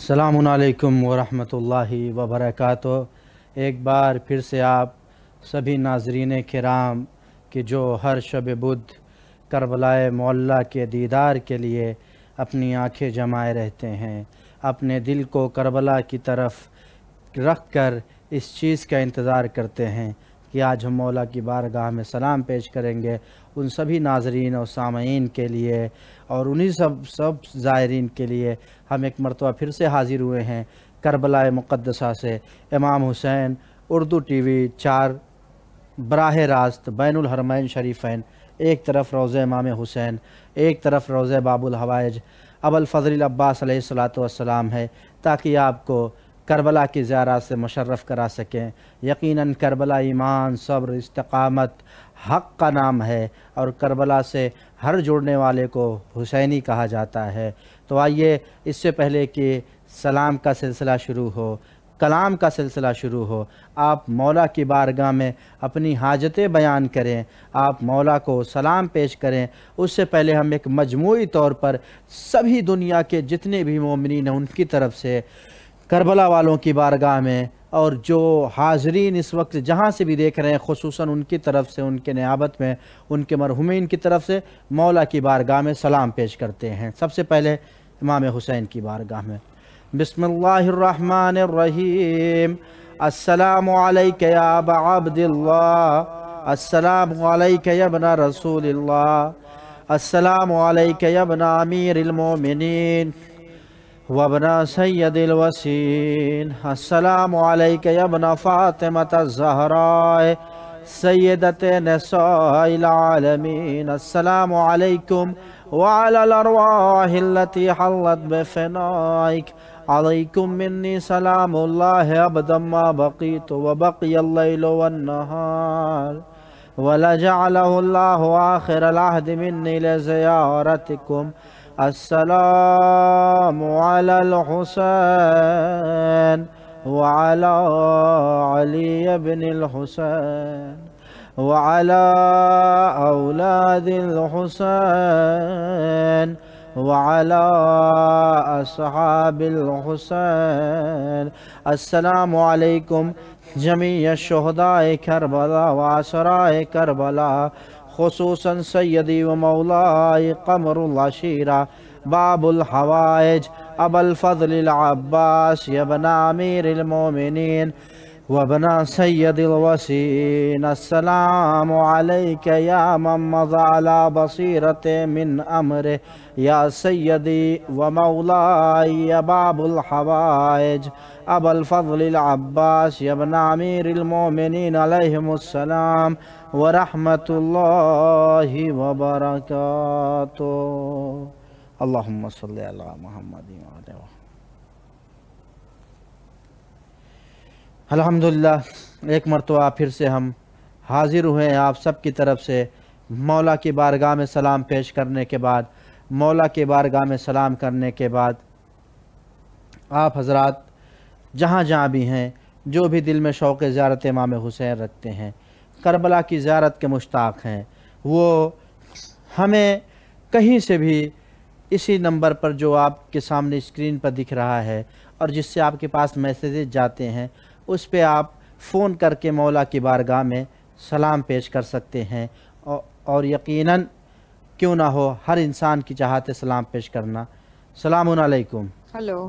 السلام علیکم ورحمۃ اللہ وبرکاتہ۔ ایک بار پھر سے آپ سبھی ناظرین کرام کہ جو ہر شب بدھ کربلاء معلیٰ کے دیدار کے لیے اپنی آنکھیں جمائے رہتے ہیں، اپنے دل کو کربلا کی طرف رکھ کر اس چیز کا انتظار کرتے ہیں کہ آج ہم مولا کی بارگاہ میں سلام پیش کریں گے، ان سبھی ناظرین اور سامعین کے لیے اور انہی سب زائرین کے لیے ہم ایک مرتبہ پھر سے حاضر ہوئے ہیں کربلاء مقدسہ سے۔ امام حسین اردو ٹی وی 4 براہ راست بین الحرمین شریفین، ایک طرف روضہ امام حسین، ایک طرف روضہ باب الحوائج ابو الفضل العباس علیہ السلام ہے، تاکہ آپ کو کربلا کی زیارت سے مشرف کرا سکیں۔ یقیناً کربلا ایمان، صبر، استقامت، حق کا نام ہے، اور کربلا سے ہر جڑنے والے کو حسینی کہا جاتا ہے۔ تو آئیے اس سے پہلے کہ سلام کا سلسلہ شروع ہو، کلام کا سلسلہ شروع ہو، آپ مولا کی بارگاہ میں اپنی حاجتیں بیان کریں، آپ مولا کو سلام پیش کریں۔ اس سے پہلے ہم ایک مجموعی طور پر سبھی دنیا کے جتنے بھی مومنین ہیں ان کی طرف سے کربلا والوں کی بارگاہ میں، اور جو حاضرین اس وقت جہاں سے بھی دیکھ رہے ہیں خصوصاً ان کی طرف سے، ان کے نیابت میں ان کے مرحومین کی طرف سے مولا کی بارگاہ میں سلام پیش کرتے ہیں۔ سب سے پہلے امام حسین کی بارگاہ میں۔ بسم اللہ الرحمن الرحیم۔ السلام علیک یا ابا عبد اللہ، السلام علیک یا ابن رسول اللہ، السلام علیک یا ابن امیر المومنین وابن سید الوسین، السلام علیک یا ابن فاطمة الزہراء سیدت نساء العالمین، السلام علیکم وعلی الارواح التي حلت بفنائک، علیکم منی سلام اللہ ابدا ما بقیت وبقی اللیل والنہار ولجعلہ اللہ آخر العہد منی لزیارتکم، السلام علی الحسین وعلی علی بن الحسین وعلی اولاد الحسین وعلی اصحاب الحسین، السلام علیکم جمیع الشہداء کربلا وعشراء کربلا، خصوصاً سیدی و مولائی قمر العشیرہ باب الحوائج ابو الفضل العباس ابن امیر المومنین وابن سید الوسین، السلام علیک یا من مضى على بصیرت من امرہ یا سیدی و مولائی باب الحوائج ابو الفضل العباس ابن امیر المومنین علیہم السلام ورحمۃ اللہ وبرکاتہ۔ اللہم صلی علی محمد وعلی الحمدللہ۔ ایک مرتبہ پھر سے ہم حاضر ہوئے ہیں آپ سب کی طرف سے مولا کی بارگاہ میں سلام پیش کرنے کے بعد، مولا کی بارگاہ میں سلام کرنے کے بعد آپ حضرات جہاں جہاں بھی ہیں، جو بھی دل میں شوق زیارت امام حسین رکھتے ہیں، کربلا کی زیارت کے مشتاق ہیں، وہ ہمیں کہیں سے بھی اسی نمبر پر جو آپ کے سامنے اسکرین پر دکھ رہا ہے اور جس سے آپ کے پاس میسیجز جاتے ہیں، اس پہ آپ فون کر کے مولا کی بارگاہ میں سلام پیش کر سکتے ہیں، اور یقیناً کیوں نہ ہو ہر انسان کی چاہت ہے سلام پیش کرنا۔ السلام علیکم۔ ہلو،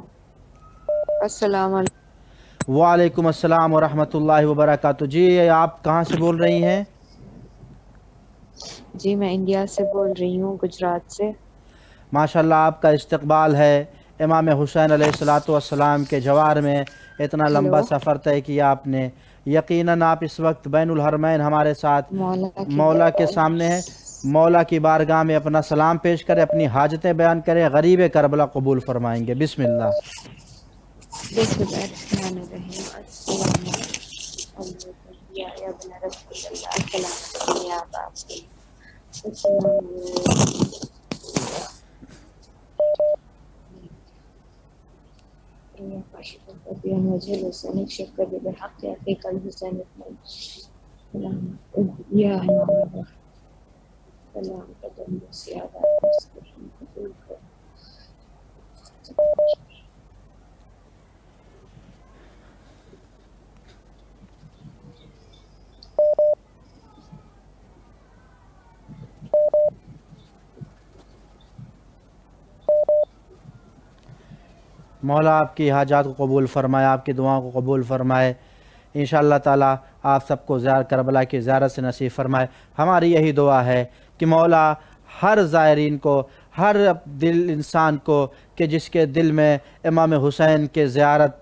السلام علیکم۔ وعلیکم السلام ورحمۃ اللہ وبرکاتہ۔ جی آپ کہاں سے بول رہی ہیں؟ جی میں انڈیا سے بول رہی ہوں، گجرات سے۔ ماشاءاللہ آپ کا استقبال ہے۔ امام حسین علیہ السلام کے جوار میں اتنا لمبا سفر طے کیا آپ نے، یقیناً آپ اس وقت بین الحرمین ہمارے ساتھ مولا کے سامنے ہیں۔ مولا کی بارگاہ میں اپنا سلام پیش کریں، اپنی حاجتیں بیان کریں، غریب کربلا قبول فرمائیں گے۔ بسم اللہ۔ بسم اللہ الرحمن الرحیم۔ السلام علیکم یا ابن رسول اللہ، السلام علیکم یا باپ، السلام علیکم یا کاشف القدیان وجہ الحسین شکر بحق عقیق الحسین یا امام سلام قدم سیادہ مستقیم قبول کر۔ مولا آپ کی حاجات کو قبول فرمائے، آپ کی دعاؤں کو قبول فرمائے، انشاءاللہ تعالی آپ سب کو کربلا کی زیارت سے نصیب فرمائے۔ ہماری یہی دعا ہے کہ مولا ہر زائرین کو، ہر دل انسان کو کہ جس کے دل میں امام حسین کے زیارت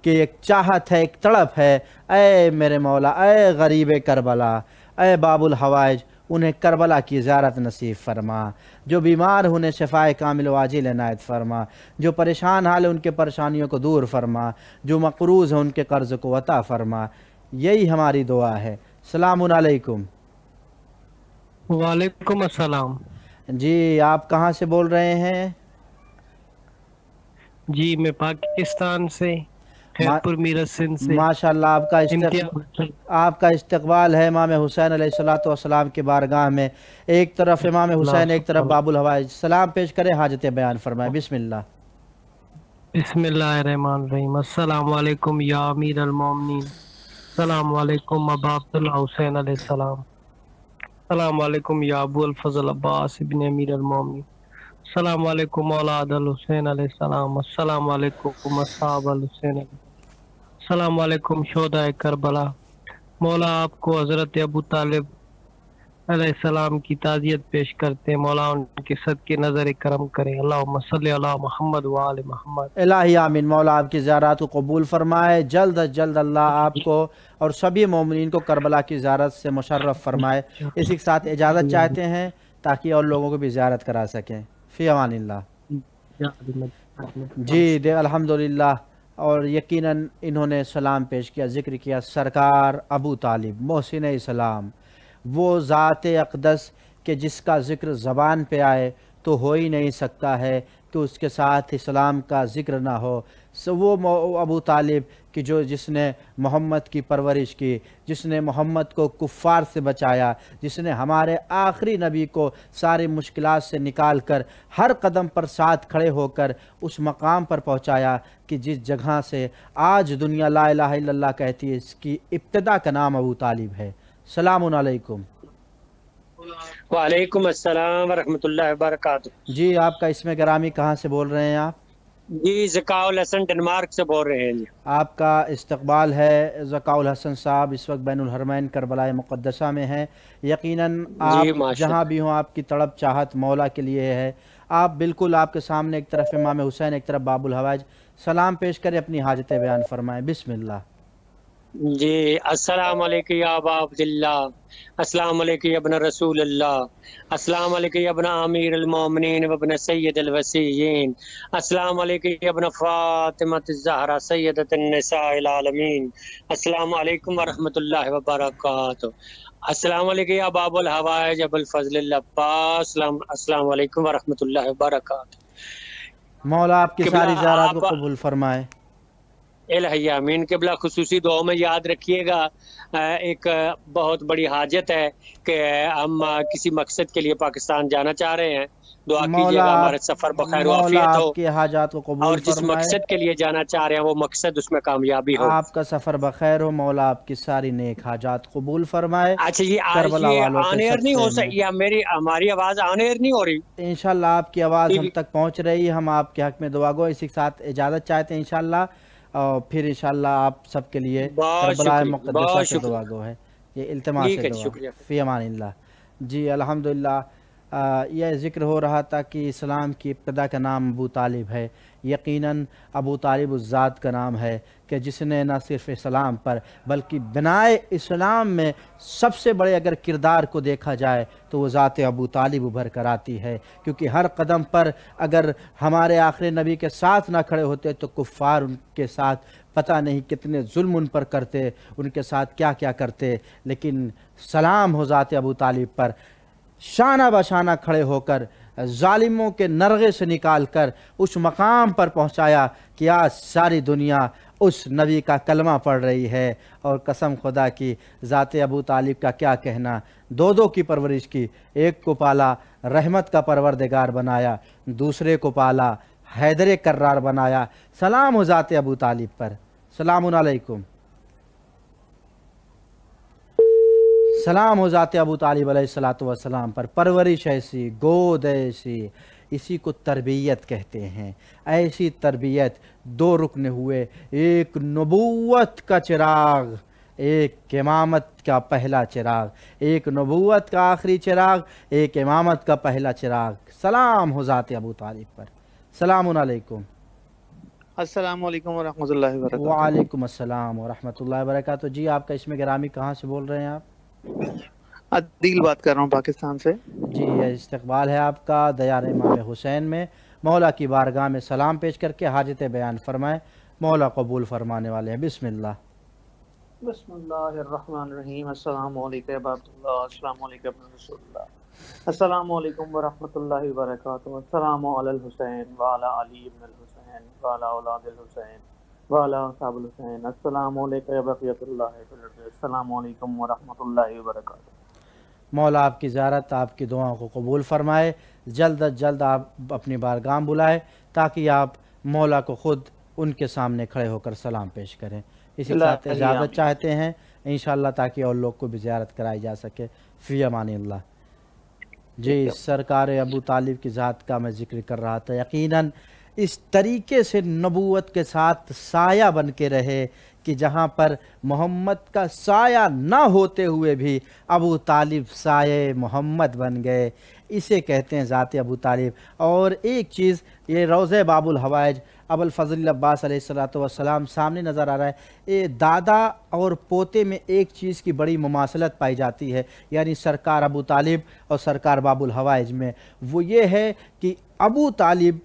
کی ایک چاہت ہے، ایک تڑپ ہے، اے میرے مولا، اے غریب کربلا، اے باب الحوائج، انہیں کربلا کی زیارت نصیب فرما۔ جو بیمار انہیں شفائے کامل و عاجل عنایت فرما، جو پریشان حال ان کے پریشانیوں کو دور فرما، جو مقروض ہیں ان کے قرض کو عطا فرما، یہی ہماری دعا ہے۔ السلام علیکم۔ وعلیکم السلام۔ جی آپ کہاں سے بول رہے ہیں؟ جی میں پاکستان سے، خیرپور میرٹھ سندھ سے۔ ماشاءاللہ آپ کا استقبال ہے امام حسین علیہ السلام کی بارگاہ میں۔ ایک طرف امام حسین، ایک طرف باب الحوائج، سلام پیش کریں، حاجت بیان فرمائیں۔ بسم اللہ۔ بسم اللہ الرحمن الرحیم۔ السلام علیکم یا امیر المومنین، السلام علیکم ابا عبداللہ حسین علیہ السلام، السلام علیکم یا ابو الفضل عباس ابن امیر المومنین، السلام علیکم اولاد الحسین علیہ السلام، السلام علیکم اصحاب الحسین، السلام علیکم شہداء کربلا۔ مولا آپ کو حضرت ابو طالب علیہ السلام کی تعزیت پیش کرتے ہیں، مولا ان کے صدقے نظر کرم کریں۔ اللہم صلی علی محمد و آل محمد۔ الہی آمین۔ مولا آپ کی زیارات کو قبول فرمائے، جلد از جلد اللہ آپ کو اور سبھی مومنین کو کربلا کی زیارت سے مشرف فرمائے۔ اسی کے ساتھ اجازت چاہتے ہیں تاکہ اور لوگوں کو بھی زیارت کرا سکیں۔ فی امان اللہ۔ جی الحمدللہ۔ اور یقیناً انہوں نے سلام پیش کیا، ذکر کیا سرکار ابو طالب محسن اسلام، وہ ذات اقدس کہ جس کا ذکر زبان پہ آئے تو ہو ہی نہیں سکتا ہے کہ اس کے ساتھ اسلام کا ذکر نہ ہو۔ وہ ابو طالب کہ جس نے محمد کی پرورش کی، جس نے محمد کو کفار سے بچایا، جس نے ہمارے آخری نبی کو ساری مشکلات سے نکال کر ہر قدم پر ساتھ کھڑے ہو کر اس مقام پر پہنچایا کہ جس جگہ سے آج دنیا لا الہ الا اللہ کہتی ہے، اس کی ابتدا کا نام ابو طالب ہے۔ السلام علیکم۔ وعلیکم السلام ورحمۃ اللہ وبرکاتہ۔ جی آپ کا اسم گرامی کہاں سے بول رہے ہیں آپ؟ جی ذکاء الحسن ڈنمارک سے بول رہے ہیں جی۔ آپ کا استقبال ہے۔ ذکاء الحسن صاحب اس وقت بین الحرمین کربلاء مقدسہ میں ہیں۔ یقیناً آپ جہاں بھی ہوں آپ کی تڑپ چاہت مولا کے لیے ہے۔ آپ بالکل آپ کے سامنے ایک طرف امام حسین، ایک طرف باب الحوائج، سلام پیش کریں، اپنی حاجت بیان فرمائیں۔ بسم اللہ۔ جی السلام علیکم یا ابا عبداللہ، السلام علیکم یا ابن رسول اللہ، السلام علیکم یا ابن امیر المومنین و ابن سید الوسیین، السلام علیکم یا ابن فاطمہ الزہرا سیدۃ النساء العالمین، السلام علیکم ورحمۃ اللہ وبرکاتہ، السلام علیکم یا باب الحوائج ابو الفضل العباس، السلام علیکم ورحمۃ اللہ وبرکاتہ۔ مولا آپ کی ساری زیارات کو قبول فرمائے۔ الہی آمین۔ قبلہ خصوصی دعاؤں میں یاد رکھیے گا، ایک بہت بڑی حاجت ہے کہ ہم کسی مقصد کے لیے پاکستان جانا چاہ رہے ہیں، دعا کیجیے گا ہمارے سفر بخیر و عافیت ہو، آپ کی حاجات کو قبول اور جس فرمائے۔ مقصد کے لیے جانا چاہ رہے ہیں وہ مقصد اس میں کامیابی ہو۔ آپ کا سفر بخیر ہو، مولا آپ کی ساری نیک حاجات قبول فرمائے۔ اچھا جی، آج کربلا یہ والوں آن کے ایئر نہیں ہو صدقے میں سکتی، یا ہماری آواز آن ایئر نہیں ہو رہی؟ انشاءاللہ آپ کی آواز ہم تک پہنچ رہی ہے، ہم آپ کے حق میں دعا گو، اسی کے ساتھ اجازت چاہتے ہیں انشاءاللہ، اور پھر انشاءاللہ آپ سب کے لیے کربلاء مقدسہ سے دعا گو ہے، یہ التماس ہے دعا۔ فی امان اللہ۔ جی الحمدللہ۔ یہ ذکر ہو رہا تھا کہ اسلام کی ابتدا کا نام ابو طالب ہے۔ یقیناً ابو طالب اس ذات کا نام ہے کہ جس نے نہ صرف اسلام پر بلکہ بنائے اسلام میں سب سے بڑے اگر کردار کو دیکھا جائے تو وہ ذات ابو طالب ابھر کر آتی ہے، کیونکہ ہر قدم پر اگر ہمارے آخری نبی کے ساتھ نہ کھڑے ہوتے تو کفار ان کے ساتھ پتہ نہیں کتنے ظلم ان پر کرتے، ان کے ساتھ کیا کیا کرتے، لیکن سلام ہو ذات ابو طالب پر، شانہ بشانہ کھڑے ہو کر ظالموں کے نرغے سے نکال کر اس مقام پر پہنچایا کہ آج ساری دنیا اس نبی کا کلمہ پڑھ رہی ہے۔ اور قسم خدا کی ذات ابو طالب کا کیا کہنا، دو کی پرورش کی، ایک کو پالا رحمت کا پروردگار بنایا، دوسرے کو پالا حیدر کرار بنایا۔ سلام ہو ذات ابو طالب پر۔ سلام علیکم۔ سلام ہو ذات ابو طالب علیہ السلام پر، پرورش ایسی، گود ایسی، اسی کو تربیت کہتے ہیں۔ ایسی تربیت دو رکن ہوئے، ایک نبوت کا چراغ، ایک امامت کا پہلا چراغ، ایک نبوت کا آخری چراغ، ایک امامت کا پہلا چراغ۔ سلام ہو ذات ابو طالب پر۔ سلام علیکم۔ السلام علیکم ورحمۃ اللہ وبرکاتہ۔ وعلیکم السلام ورحمۃ اللہ وبرکاتہ۔ جی آپ کا اسم گرامی کہاں سے بول رہے ہیں آپ؟ عدیل بات کر رہا ہوں پاکستان سے۔ جی استقبال ہے آپ کا دیار امام حسین میں۔ مولا کی بارگاہ میں سلام پیش کر کے حاجت بیان فرمائیں، مولا قبول فرمانے والے ہیں۔ بسم اللہ۔ بسم اللہ الرحمن الرحیم۔ السلام علیکم عباد اللہ، السلام علیکم رسول اللہ، السلام علیکم ورحمۃ اللہ وبرکاتہ۔ السلام علی الحسین وعلی علی ابن الحسین وعلی اولاد الحسین وعلی اصحاب الحسین۔ السلام علیکم یا بقیۃ اللہ فی الارض۔ السلام علیکم ورحمۃ اللہ وبرکاتہ۔ مولا آپ کی زیارت، آپ کی دعاؤں کو قبول فرمائے، جلد از جلد آپ اپنی بارگاہ بلائے تاکہ آپ مولا کو خود ان کے سامنے کھڑے ہو کر سلام پیش کریں۔ اسی ساتھ اجازت چاہتے ہیں انشاءاللہ تاکہ اور لوگ کو بھی زیارت کرائی جا سکے۔ فی امان اللہ۔ جی سرکار ابو طالب کی ذات کا میں ذکر کر رہا تھا۔ یقیناً اس طریقے سے نبوت کے ساتھ سایہ بن کے رہے کہ جہاں پر محمد کا سایہ نہ ہوتے ہوئے بھی ابو طالب سایہ محمد بن گئے، اسے کہتے ہیں ذات ابو طالب۔ اور ایک چیز یہ روضہ باب الحوائج ابو الفضل عباس علیہ السلام سامنے نظر آ رہا ہے۔ یہ دادا اور پوتے میں ایک چیز کی بڑی مماثلت پائی جاتی ہے، یعنی سرکار ابو طالب اور سرکار باب الحوائج میں، وہ یہ ہے کہ ابو طالب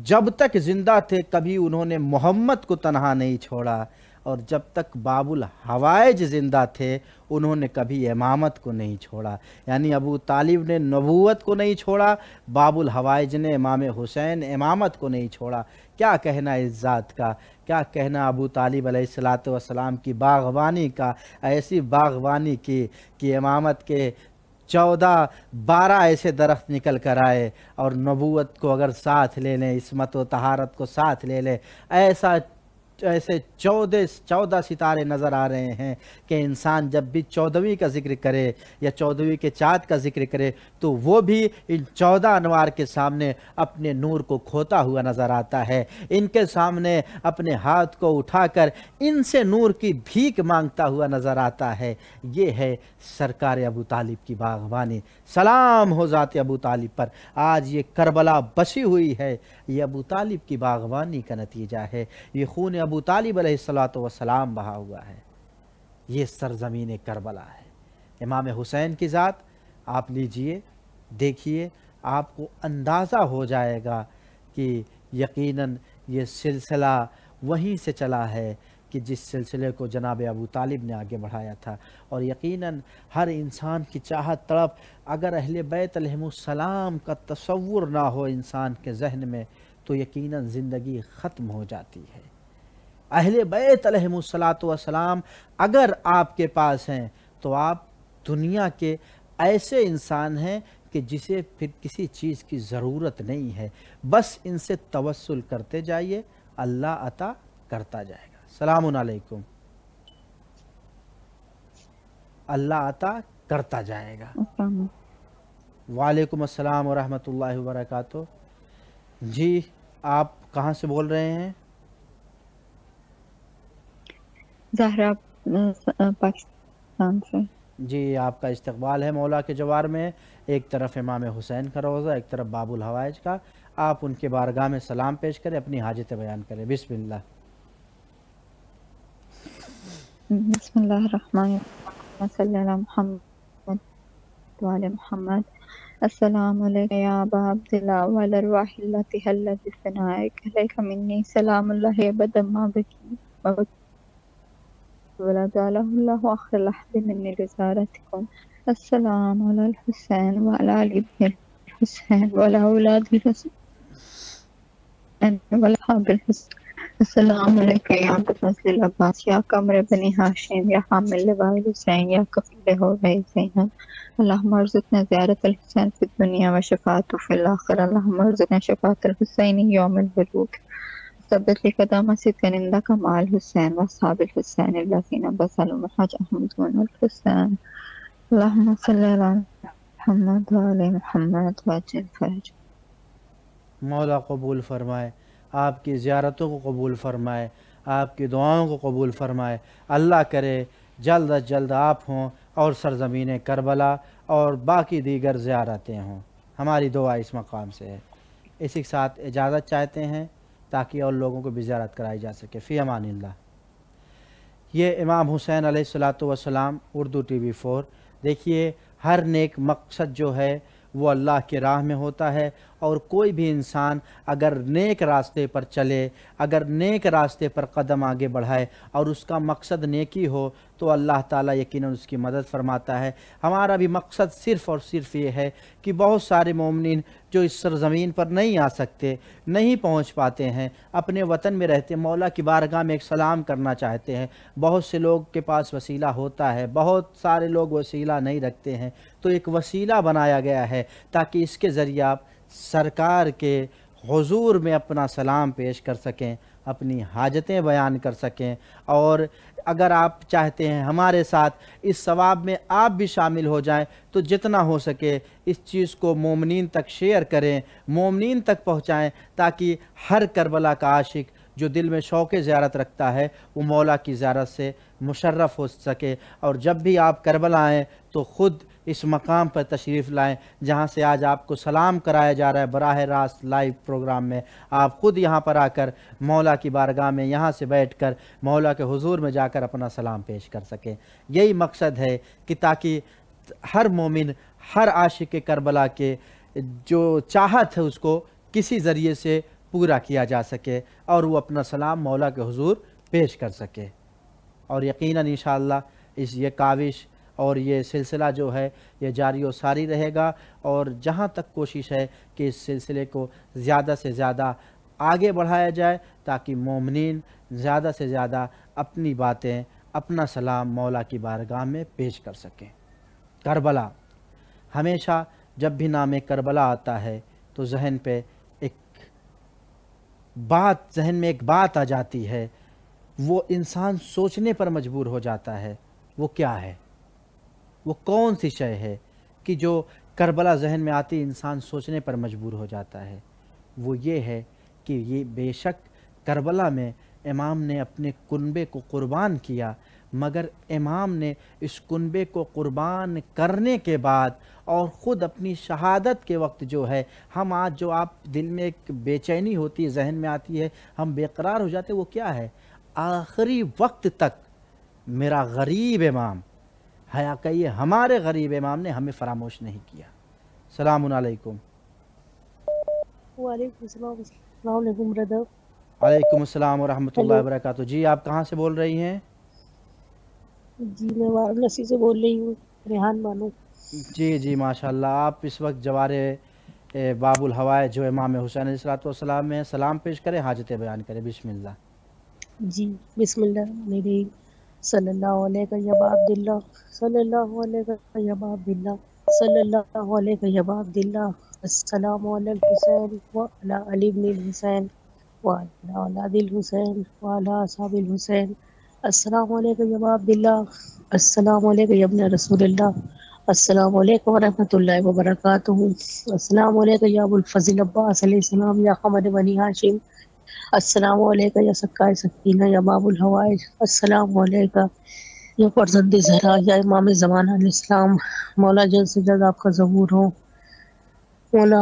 جب تک زندہ تھے کبھی انہوں نے محمد کو تنہا نہیں چھوڑا، اور جب تک باب الحوائج زندہ تھے انہوں نے کبھی امامت کو نہیں چھوڑا۔ یعنی ابو طالب نے نبوت کو نہیں چھوڑا، باب الحوائج نے امام حسین امامت کو نہیں چھوڑا۔ کیا کہنا اس ذات کا، کیا کہنا ابو طالب علیہ السلام کی باغبانی کا، ایسی باغبانی کی کہ امامت کے 12 ایسے درخت نکل کر آئے، اور نبوت کو اگر ساتھ لے لیں، عصمت و طہارت کو ساتھ لے لیں، ایسے 14 ستارے نظر آ رہے ہیں کہ انسان جب بھی 14ویں کا ذکر کرے یا 14ویں کے چاند کا ذکر کرے تو وہ بھی ان 14 انوار کے سامنے اپنے نور کو کھوتا ہوا نظر آتا ہے، ان کے سامنے اپنے ہاتھ کو اٹھا کر ان سے نور کی بھیک مانگتا ہوا نظر آتا ہے۔ یہ ہے سرکار ابو طالب کی باغبانی۔ سلام ہو ذات ابو طالب پر۔ آج یہ کربلا بسی ہوئی ہے، یہ ابو طالب کی باغبانی کا نتیجہ ہے، یہ خون ابو طالب علیہ السلام بہا ہوا ہے، یہ سرزمین کربلا ہے۔ امام حسین کی ذات آپ لیجئے، دیکھیے، آپ کو اندازہ ہو جائے گا کہ یقیناً یہ سلسلہ وہیں سے چلا ہے کہ جس سلسلے کو جناب ابو طالب نے آگے بڑھایا تھا۔ اور یقیناً ہر انسان کی چاہت تڑپ، اگر اہل بیت علیہم السلام کا تصور نہ ہو انسان کے ذہن میں تو یقیناً زندگی ختم ہو جاتی ہے۔ اہل بیت علیہم السلام اگر آپ کے پاس ہیں تو آپ دنیا کے ایسے انسان ہیں کہ جسے پھر کسی چیز کی ضرورت نہیں ہے، بس ان سے توسل کرتے جائیے، اللہ عطا کرتا جائے گا۔ سلام علیکم، اللہ عطا کرتا جائے گا۔ وعلیکم السلام ورحمۃ اللہ وبرکاتہ۔ جی آپ کہاں سے بول رہے ہیں؟ زہرا پاکستان سے۔ جی آپ کا استقبال ہے مولا کے جوار میں، ایک طرف امام حسین کا روضہ، ایک طرف باب الحوائج کا۔ آپ ان کے بارگاہ میں سلام پیش کریں، اپنی حاجت بیان کریں۔ بسم اللہ۔ بسم اللہ الرحمن الرحیم، صلی اللہ محمد وعلی محمد۔ السلام علیکم یا ابا عبداللہ وعلی الارواح التي حلت بثنائک، علیک منی سلام اللہ ابدا ما بکی ولا جعلہ اللہ آخر لحظ منی لزیارتکم۔ السلام علی الحسین وعلی علی ابن الحسین وعلی اولاد الحسین وعلی اصحاب الحسین۔ السلام علیکم یا ابوالفضل العباس، یا قمر بنی ہاشم، یا حامل لواء الحسین، یا کفیل حوضہ زینب۔ اللہم ارزقنا زیارت الحسین فی الدنیا و شفاعتہ فی الآخرہ۔ اللہم ارزقنا شفاعت الحسین یوم البلوغ، ثبت لقدام صدق عندک مع الحسین و اصحاب الحسین الذین بذلوا محجهم دون الحسین۔ اللہم صلی علی محمد و علی محمد وعجل فرج۔ مولا قبول فرمائے، آپ کی زیارتوں کو قبول فرمائے، آپ کی دعاؤں کو قبول فرمائے۔ اللہ کرے جلد از جلد آپ ہوں اور سرزمین کربلا اور باقی دیگر زیارتیں ہوں۔ ہماری دعا اس مقام سے ہے۔ اسی کے ساتھ اجازت چاہتے ہیں تاکہ اور لوگوں کو بھی زیارت کرائی جا سکے۔ فی امان اللہ۔ یہ امام حسین علیہ السلام اردو ٹی وی 4۔ دیکھیے ہر نیک مقصد جو ہے وہ اللہ کے راہ میں ہوتا ہے، اور کوئی بھی انسان اگر نیک راستے پر چلے، اگر نیک راستے پر قدم آگے بڑھائے اور اس کا مقصد نیکی ہو تو اللہ تعالیٰ یقیناً اس کی مدد فرماتا ہے۔ ہمارا بھی مقصد صرف اور صرف یہ ہے کہ بہت سارے مومنین جو اس سرزمین پر نہیں آ سکتے، نہیں پہنچ پاتے ہیں، اپنے وطن میں رہتے مولا کی بارگاہ میں ایک سلام کرنا چاہتے ہیں۔ بہت سے لوگ کے پاس وسیلہ ہوتا ہے، بہت سارے لوگ وسیلہ نہیں رکھتے ہیں، تو ایک وسیلہ بنایا گیا ہے تاکہ اس کے ذریعے آپ سرکار کے حضور میں اپنا سلام پیش کر سکیں، اپنی حاجتیں بیان کر سکیں، اور اگر آپ چاہتے ہیں ہمارے ساتھ اس ثواب میں آپ بھی شامل ہو جائیں تو جتنا ہو سکے اس چیز کو مومنین تک شیئر کریں، مومنین تک پہنچائیں، تاکہ ہر کربلا کا عاشق جو دل میں شوق زیارت رکھتا ہے وہ مولا کی زیارت سے مشرف ہو سکے۔ اور جب بھی آپ کربلا آئیں تو خود اس مقام پر تشریف لائیں جہاں سے آج آپ کو سلام کرایا جا رہا ہے براہ راست لائیو پروگرام میں۔ آپ خود یہاں پر آ کر مولا کی بارگاہ میں یہاں سے بیٹھ کر مولا کے حضور میں جا کر اپنا سلام پیش کر سکیں۔ یہی مقصد ہے کہ تاکہ ہر مومن، ہر عاشق کربلا کے جو چاہت ہے اس کو کسی ذریعے سے پورا کیا جا سکے اور وہ اپنا سلام مولا کے حضور پیش کر سکے۔ اور یقیناً انشاءاللہ یہ کاوش اور یہ سلسلہ جو ہے یہ جاری و ساری رہے گا، اور جہاں تک کوشش ہے کہ اس سلسلے کو زیادہ سے زیادہ آگے بڑھایا جائے تاکہ مومنین زیادہ سے زیادہ اپنی باتیں، اپنا سلام مولا کی بارگاہ میں پیش کر سکیں۔ کربلا، ہمیشہ جب بھی نام کربلا آتا ہے تو ذہن میں ایک بات آ جاتی ہے، وہ انسان سوچنے پر مجبور ہو جاتا ہے۔ وہ کیا ہے؟ وہ کون سی شے ہے کہ جو کربلا ذہن میں آتی انسان سوچنے پر مجبور ہو جاتا ہے؟ وہ یہ ہے کہ یہ بے شک کربلا میں امام نے اپنے کنبے کو قربان کیا، مگر امام نے اس کنبے کو قربان کرنے کے بعد اور خود اپنی شہادت کے وقت جو ہے ہم آج جو آپ دل میں ایک بے چینی ہوتی ہے، ذہن میں آتی ہے، ہم بے قرار ہو جاتے ہیں، وہ کیا ہے؟ آخری وقت تک میرا غریب امام حیا کہ یہ ہمارے غریب امام نے ہمیں فراموش نہیں کیا۔ السلام علیکم۔ وعلیکم السلام۔ السلام علیکم بردر۔ وعلیکم السلام ورحمۃ اللہ وبرکاتہ۔ جی آپ کہاں سے بول رہی ہیں؟ جی میں وارانسی سے بول رہی ہوں، ریحان بانو۔ جی ماشاءاللہ۔ آپ اس وقت جوار باب الہوائے جو امام حسین علیہ السلام میں سلام پیش کریں، حاجتیں بیان کریں۔ بسم اللہ۔ جی بسم اللہ میری صلی اللہ علیہ یا عبد اللہ، صلی اللہ علیہ یا عبد اللہ، صلی اللہ علیہ یا عبد اللہ، السلام علی الحسین وعلی علی بن الحسین وعلی اولاد الحسین وعلی اصحاب الحسین، السلام علیکم یا عبد اللہ، السلام علیکم یا ابن رسول اللہ، السلام علیکم ورحمۃ اللہ وبرکاتہ، السلام علیکم یا ابو الفضل عباس علیہ السلام یا حمد بنی ہاشم، السلام علیکم یا سکائے سکینہ یا باب الحوائج، السلام علیکم یا فرزند زہرا یا امام زمانہ علیہ السلام۔ مولا جلد سے جلد آپ کا ظہور ہو، مولا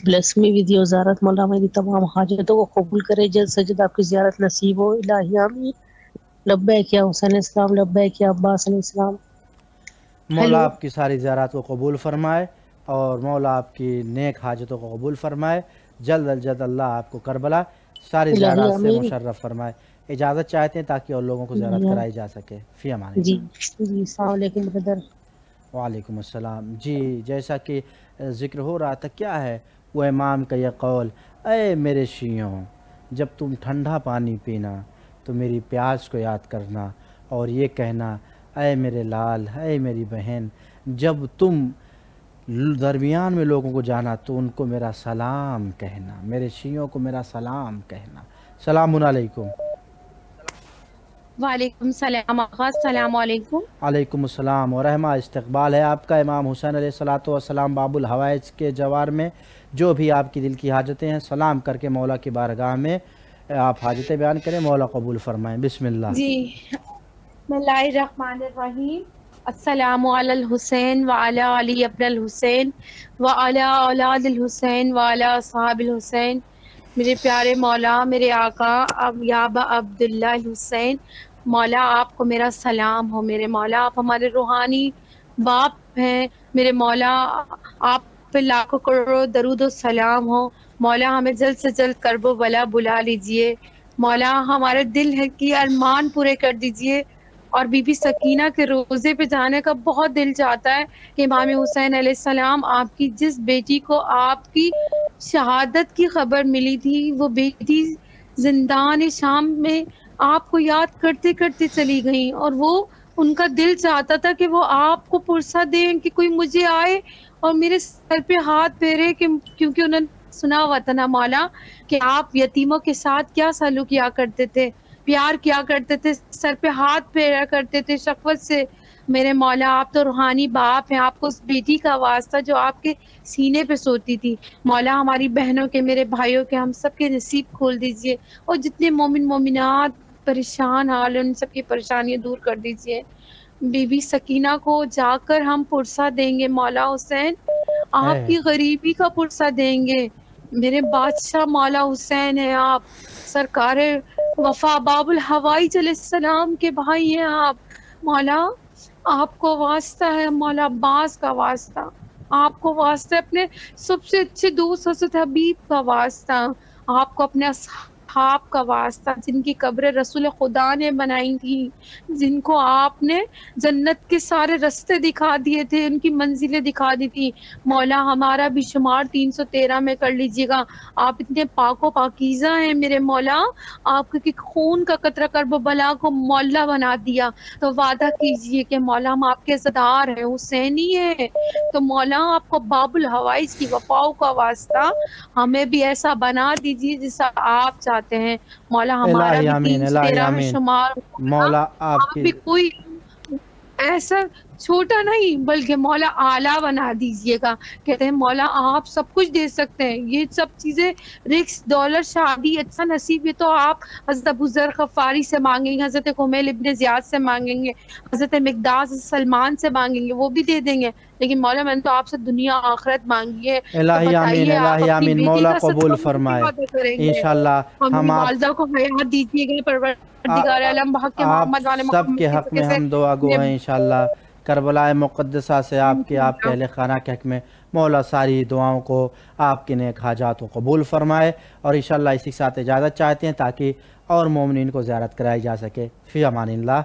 بلیس می ود یور زیارت، مولا میری تمام حاجتوں کو قبول کرے، جلد سے جلد آپ کی زیارت نصیب ہو، الہی آمین۔ لبیک یا حسین علیہ السلام، لبیک یا عباس علیہ السلام۔ مولا آپ کی ساری زیارات کو قبول فرمائے اور مولا آپ کی نیک حاجتوں کو قبول فرمائے۔ جلد از جلد اللہ آپ کو کربلا ساری زیارات سے مشرف فرمائے۔ اجازت چاہتے ہیں تاکہ اور لوگوں کو زیارت کرائی جا سکے۔ فی امان اللہ۔ جی السلام علیکم برادر۔ وعلیکم السلام۔ جی جیسا کہ ذکر ہو رہا تھا، کیا ہے وہ امام کا یہ قول، اے میرے شیعوں جب تم ٹھنڈا پانی پینا تو میری پیاس کو یاد کرنا، اور یہ کہنا اے میرے لال، اے میری بہن جب تم درمیان میں لوگوں کو جانا تو ان کو میرا سلام کہنا، میرے شیعوں کو میرا سلام کہنا۔ سلام علیکم۔ وعلیکم السلام آقا، السلام علیکم۔ علیکم السلام ورحمہ، استقبال ہے آپ کا امام حسین علیہ السلام باب الحوائج کے جوار میں۔ جو بھی آپ کی دل کی حاجتیں ہیں سلام کر کے مولا کی بارگاہ میں آپ حاجتیں بیان کریں، مولا قبول فرمائیں۔ بسم اللہ۔ جی، بسم اللہ الرحمن الرحیم۔ السلام علی الحسین وعلی علی ابن الحسین وعلی اولاد الحسین وعلی اصحاب الحسین۔ میرے پیارے مولا، میرے آقا اب یابا عبداللہ الحسین، مولا آپ کو میرا سلام ہو۔ میرے مولا آپ ہمارے روحانی باپ ہیں، میرے مولا آپ پہ لاکھوں کروڑوں درود و سلام ہو۔ مولا ہمیں جلد سے جلد کرب و بلا بلا لیجئے، مولا ہمارے دل ہے کہ ارمان پورے کر دیجئے۔ اور بی بی سکینہ کے روزے پہ جانے کا بہت دل چاہتا ہے کہ امام حسین علیہ السلام آپ کی جس بیٹی کو آپ کی شہادت کی خبر ملی تھی، وہ بیٹی زندان شام میں آپ کو یاد کرتے کرتے چلی گئیں، اور وہ ان کا دل چاہتا تھا کہ وہ آپ کو پرسہ دیں کہ کوئی مجھے آئے اور میرے سر پہ ہاتھ پھیرے، کیونکہ انہوں نے سنا ہوا تھا نا مولا کہ آپ یتیموں کے ساتھ کیا سلوک کیا کرتے تھے، پیار کیا کرتے تھے، سر پہ ہاتھ پھیرا کرتے تھے شفقت سے۔ میرے مولا آپ تو روحانی باپ ہیں، آپ کو اس بیٹی کا واسطہ جو آپ کے سینے پہ سوتی تھی، مولا ہماری بہنوں کے، میرے بھائیوں کے، ہم سب کے نصیب کھول دیجئے، اور جتنے مومن مومنات پریشان حال ہیں ان سب کی پریشانیاں دور کر دیجئے۔ بی بی سکینہ کو جا کر ہم پرسہ دیں گے مولا حسین، آپ کی غریبی کا پرسہ دیں گے۔ میرے بادشاہ مولا حسین ہیں آپ، سرکار وفا باب الحوائج علیہ السلام کے بھائی ہیں آپ، مولا آپ کو واسطہ ہے، مولا عباس کا واسطہ، آپ کو واسطہ ہے اپنے سب سے اچھے دوست حضرت حبیب کا واسطہ، آپ کو اپنے اصحاب کا واسطہ، جن کی قبریں رسول خدا نے بنائی تھی، جن کو آپ نے جنت کے سارے رستے دکھا دیے تھے، ان کی منزلیں دکھا دی تھی، مولا ہمارا بھی شمار 313 میں کر لیجئے گا۔ آپ اتنے پاک و پاکیزہ ہیں میرے مولا، آپ کے خون کا قطرہ کرب و بلا کو مولا بنا دیا، تو وعدہ کیجئے کہ مولا ہم آپ کے عزادار ہیں، حسینی ہیں، تو مولا آپ کو باب الحوائج کی وفاؤں کا واسطہ ہمیں بھی ایسا بنا دیجئے جیسا آپ چاہتے ہیں، مولا ہمارا الہی بھی آمین، الہی 313 میں آمین۔ شمار، مولا آپ آپ کی بھی کوئی ایسا چھوٹا نہیں بلکہ مولا اعلیٰ بنا دیجئے گا۔ کہتے ہیں مولا آپ سب کچھ دے سکتے ہیں، یہ سب چیزیں رکس، دولت، شادی، اچھا نصیب، یہ تو آپ حضرت ابو ذر غفاری سے مانگیں گے، حضرت خمیل ابن زیاد سے مانگیں گے، حضرت مقداس سلمان سے مانگیں گے، وہ بھی دے دیں گے، لیکن مولا میں نے تو آپ سے دنیا آخرت مانگی ہے، تو الہی آمین، بتائیے آپ الہی اپنی آمین، بیٹی مولا کا قبول صدقہ فرمائے وعدہ کریں گے، انشاءاللہ۔ اور ہم میری آپ والدہ کو حیات دیجیے گا پروردگار عالم بحق آپ محمد والے سب محمد کے کے حق صدقے میں سے ہم دعا گو ہیں انشاءاللہ۔ کربلاء مقدسہ سے آپ کے اہل خانہ کے حق میں مولا ساری دعاؤں کو، آپ کے نیک حاجات کو قبول فرمائے، اور انشاءاللہ اسی کے ساتھ اجازت چاہتے ہیں تاکہ اور مومنین کو زیارت کرائی جا سکے۔ فی امان اللہ۔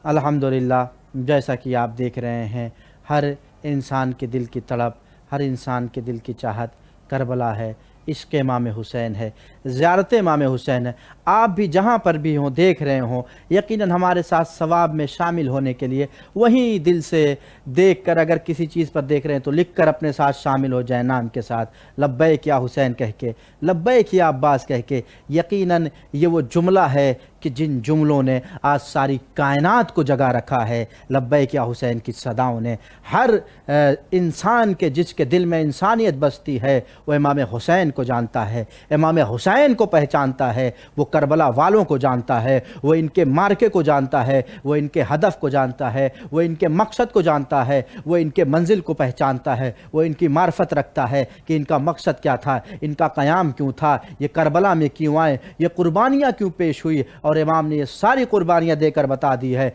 الحمدللہ، جیسا کہ آپ دیکھ رہے ہیں ہر انسان کے دل کی تڑپ، ہر انسان کے دل کی چاہت کربلا ہے، عشق امام حسین ہے، زیارت امام حسین ہے۔ آپ بھی جہاں پر بھی ہوں، دیکھ رہے ہوں، یقیناً ہمارے ساتھ ثواب میں شامل ہونے کے لیے وہیں دل سے دیکھ کر، اگر کسی چیز پر دیکھ رہے ہیں تو لکھ کر اپنے ساتھ شامل ہو جائیں نام کے ساتھ، لبیک یا حسین کہہ کے، لبیک یا عباس کہہ کے۔ یقیناً یہ وہ جملہ ہے کہ جن جملوں نے آج ساری کائنات کو جگا رکھا ہے، لبیک یا حسین کی صداؤں نے۔ ہر انسان کے جس کے دل میں انسانیت بستی ہے وہ امام حسین کو جانتا ہے، امام حسین کو پہچانتا ہے، وہ کربلا والوں کو جانتا ہے، وہ ان کے مارکے کو جانتا ہے، وہ ان کے ہدف کو جانتا ہے، وہ ان کے مقصد کو جانتا ہے، وہ ان کے منزل کو پہچانتا ہے، وہ ان کی معرفت رکھتا ہے کہ ان کا مقصد کیا تھا، ان کا قیام کیوں تھا، یہ کربلا میں کیوں آئے، یہ قربانیاں کیوں پیش ہوئی، اور امام نے یہ ساری قربانیاں دے کر بتا دی ہے۔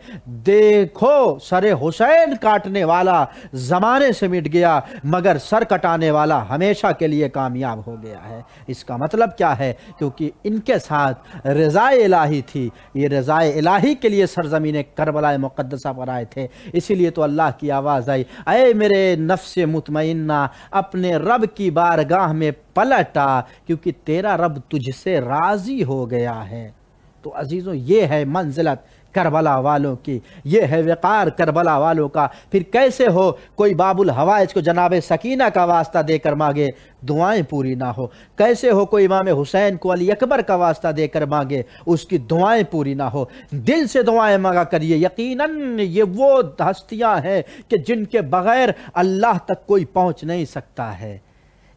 دیکھو سر حسین کاٹنے والا زمانے سے مٹ گیا، مگر سر کٹانے والا ہمیشہ کے لیے کامیاب ہو گیا ہے۔ اس کا مطلب کیا ہے؟ کیونکہ ان کے ساتھ رضا الہی تھی، یہ رضا الہی کے لیے سرزمین کربلا مقدسہ پر آئے تھے۔ اسی لیے تو اللہ کی آواز آئی، اے میرے نفس مطمئنہ اپنے رب کی بارگاہ میں پلٹا، کیونکہ تیرا رب تجھ سے راضی ہو گیا ہے۔ تو عزیزوں یہ ہے منزلت کربلا والوں کی، یہ ہے وقار کربلا والوں کا۔ پھر کیسے ہو کوئی باب الحوائج کو جناب سکینہ کا واسطہ دے کر مانگے دعائیں پوری نہ ہو، کیسے ہو کوئی امام حسین کو علی اکبر کا واسطہ دے کر مانگے اس کی دعائیں پوری نہ ہو۔ دل سے دعائیں مانگا کریے، یقیناً یہ وہ ہستیاں ہیں کہ جن کے بغیر اللہ تک کوئی پہنچ نہیں سکتا ہے۔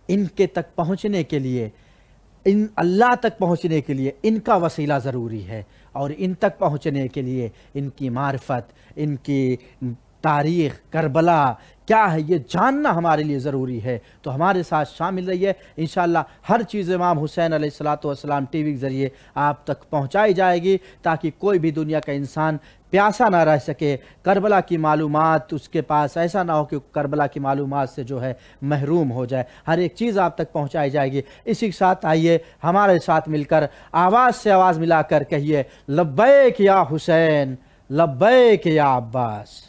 ان کے تک پہنچنے کے لیے، اللہ تک پہنچنے کے لیے ان کا وسیلہ ضروری ہے، اور ان تک پہنچنے کے لیے ان کی معرفت، ان کی تاریخ کربلا کیا ہے یہ جاننا ہمارے لیے ضروری ہے۔ تو ہمارے ساتھ شامل رہیے، انشاءاللہ ہر چیز امام حسین علیہ السلام ٹی وی کے ذریعے آپ تک پہنچائی جائے گی، تاکہ کوئی بھی دنیا کا انسان پیاسا نہ رہ سکے، کربلا کی معلومات اس کے پاس ایسا نہ ہو کہ کربلا کی معلومات سے جو ہے محروم ہو جائے، ہر ایک چیز آپ تک پہنچائی جائے گی۔ اسی کے ساتھ آئیے ہمارے ساتھ مل کر آواز سے آواز ملا کر کہیے لبیک یا حسین، لبیک یا عباس۔